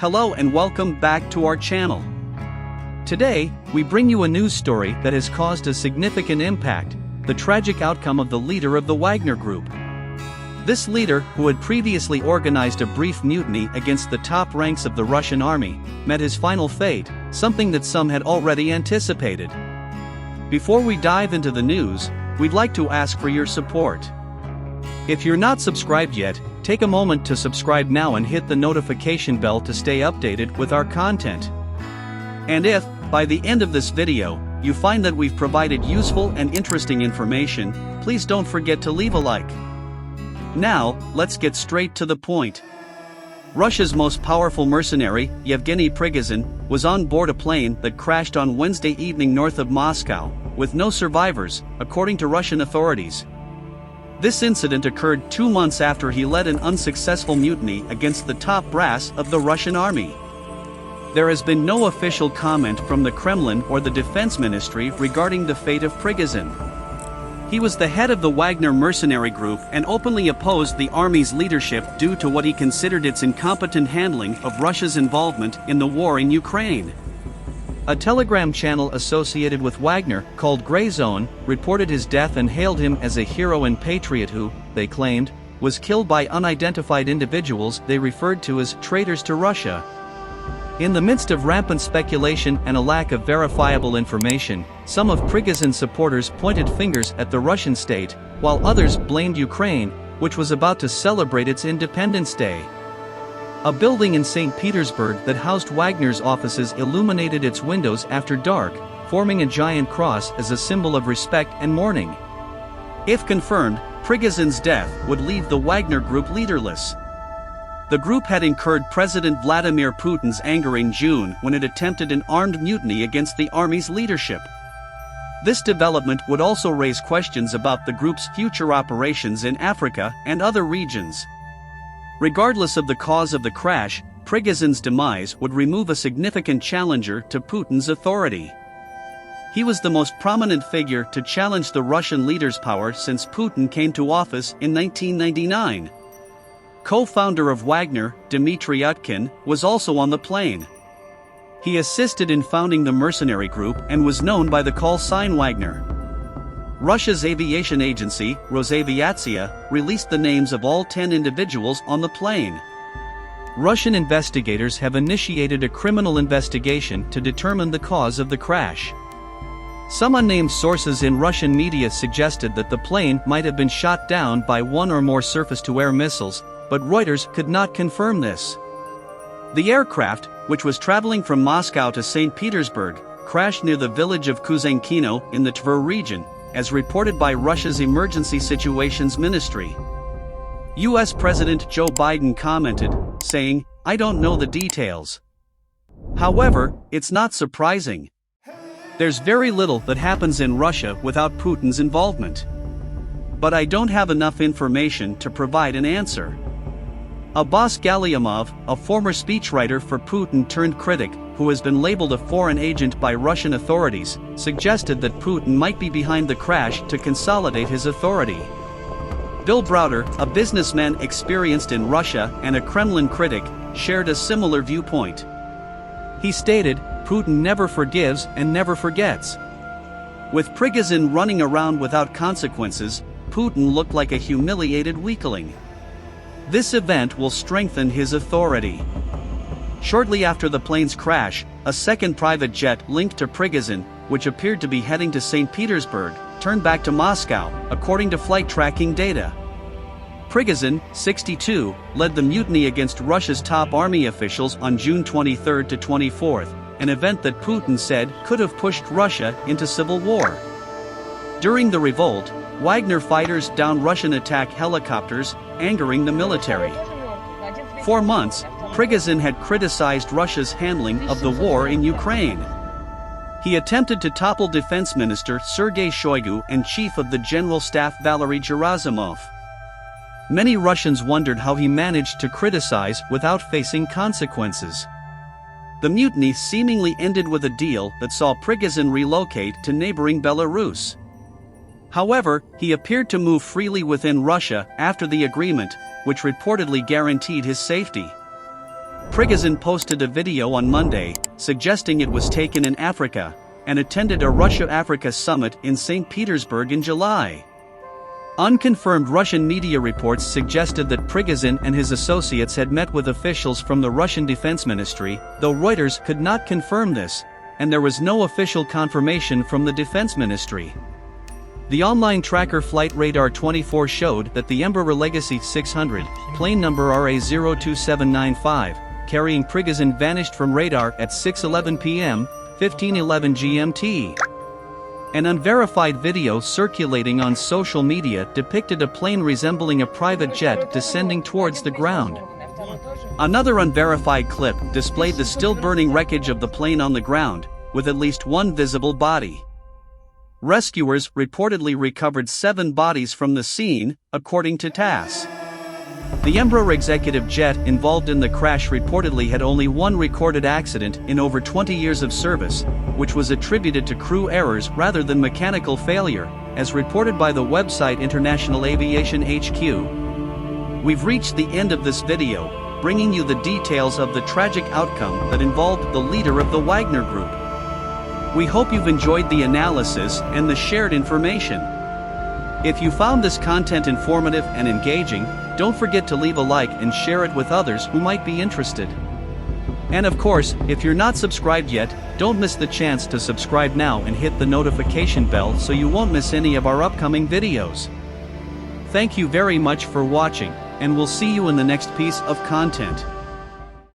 Hello and welcome back to our channel. Today, we bring you a news story that has caused a significant impact, the tragic outcome of the leader of the Wagner Group. This leader, who had previously organized a brief mutiny against the top ranks of the Russian army, met his final fate, something that some had already anticipated. Before we dive into the news, we'd like to ask for your support. If you're not subscribed yet, take a moment to subscribe now and hit the notification bell to stay updated with our content. And if, by the end of this video, you find that we've provided useful and interesting information, please don't forget to leave a like. Now, let's get straight to the point. Russia's most powerful mercenary, Yevgeny Prigozhin, was on board a plane that crashed on Wednesday evening north of Moscow, with no survivors, according to Russian authorities. This incident occurred 2 months after he led an unsuccessful mutiny against the top brass of the Russian army. There has been no official comment from the Kremlin or the Defense Ministry regarding the fate of Prigozhin. He was the head of the Wagner Mercenary Group and openly opposed the army's leadership due to what he considered its incompetent handling of Russia's involvement in the war in Ukraine. A Telegram channel associated with Wagner, called Grey Zone, reported his death and hailed him as a hero and patriot who, they claimed, was killed by unidentified individuals they referred to as traitors to Russia. In the midst of rampant speculation and a lack of verifiable information, some of Prigozhin's supporters pointed fingers at the Russian state, while others blamed Ukraine, which was about to celebrate its Independence Day. A building in St. Petersburg that housed Wagner's offices illuminated its windows after dark, forming a giant cross as a symbol of respect and mourning. If confirmed, Prigozhin's death would leave the Wagner Group leaderless. The group had incurred President Vladimir Putin's anger in June when it attempted an armed mutiny against the army's leadership. This development would also raise questions about the group's future operations in Africa and other regions. Regardless of the cause of the crash, Prigozhin's demise would remove a significant challenger to Putin's authority. He was the most prominent figure to challenge the Russian leader's power since Putin came to office in 1999. Co-founder of Wagner, Dmitry Utkin, was also on the plane. He assisted in founding the Mercenary Group and was known by the call sign Wagner. Russia's aviation agency, Rosaviatsia, released the names of all 10 individuals on the plane. Russian investigators have initiated a criminal investigation to determine the cause of the crash. Some unnamed sources in Russian media suggested that the plane might have been shot down by one or more surface-to-air missiles, but Reuters could not confirm this. The aircraft, which was traveling from Moscow to St. Petersburg, crashed near the village of Kuzenkino in the Tver region, as reported by Russia's Emergency Situations Ministry. U.S. President Joe Biden commented, saying, "I don't know the details." However, it's not surprising. There's very little that happens in Russia without Putin's involvement. But I don't have enough information to provide an answer. Abbas Galyamov, a former speechwriter for Putin turned critic, who has been labeled a foreign agent by Russian authorities, suggested that Putin might be behind the crash to consolidate his authority. Bill Browder, a businessman experienced in Russia and a Kremlin critic, shared a similar viewpoint. He stated, "Putin never forgives and never forgets." With Prigozhin running around without consequences, Putin looked like a humiliated weakling. This event will strengthen his authority. Shortly after the plane's crash, a second private jet linked to Prigozhin, which appeared to be heading to St. Petersburg, turned back to Moscow, according to flight tracking data. Prigozhin, 62, led the mutiny against Russia's top army officials on June 23 to 24, an event that Putin said could have pushed Russia into civil war. During the revolt, Wagner fighters downed Russian attack helicopters, angering the military. For months, Prigozhin had criticized Russia's handling of the war in Ukraine. He attempted to topple Defense Minister Sergei Shoigu and Chief of the General Staff Valery Gerasimov. Many Russians wondered how he managed to criticize without facing consequences. The mutiny seemingly ended with a deal that saw Prigozhin relocate to neighboring Belarus. However, he appeared to move freely within Russia after the agreement, which reportedly guaranteed his safety. Prigozhin posted a video on Monday, suggesting it was taken in Africa, and attended a Russia-Africa summit in St. Petersburg in July. Unconfirmed Russian media reports suggested that Prigozhin and his associates had met with officials from the Russian Defense Ministry, though Reuters could not confirm this, and there was no official confirmation from the Defense Ministry. The online tracker Flight Radar 24 showed that the Embraer Legacy 600, plane number RA02795, carrying Prigozhin vanished from radar at 6:11 p.m., 15:11 GMT. An unverified video circulating on social media depicted a plane resembling a private jet descending towards the ground. Another unverified clip displayed the still-burning wreckage of the plane on the ground, with at least one visible body. Rescuers reportedly recovered 7 bodies from the scene, according to TASS. The Embraer executive jet involved in the crash reportedly had only one recorded accident in over 20 years of service, which was attributed to crew errors rather than mechanical failure, as reported by the website International Aviation HQ. We've reached the end of this video, bringing you the details of the tragic outcome that involved the leader of the Wagner Group. We hope you've enjoyed the analysis and the shared information. If you found this content informative and engaging, don't forget to leave a like and share it with others who might be interested. And of course, if you're not subscribed yet, don't miss the chance to subscribe now and hit the notification bell so you won't miss any of our upcoming videos. Thank you very much for watching, and we'll see you in the next piece of content.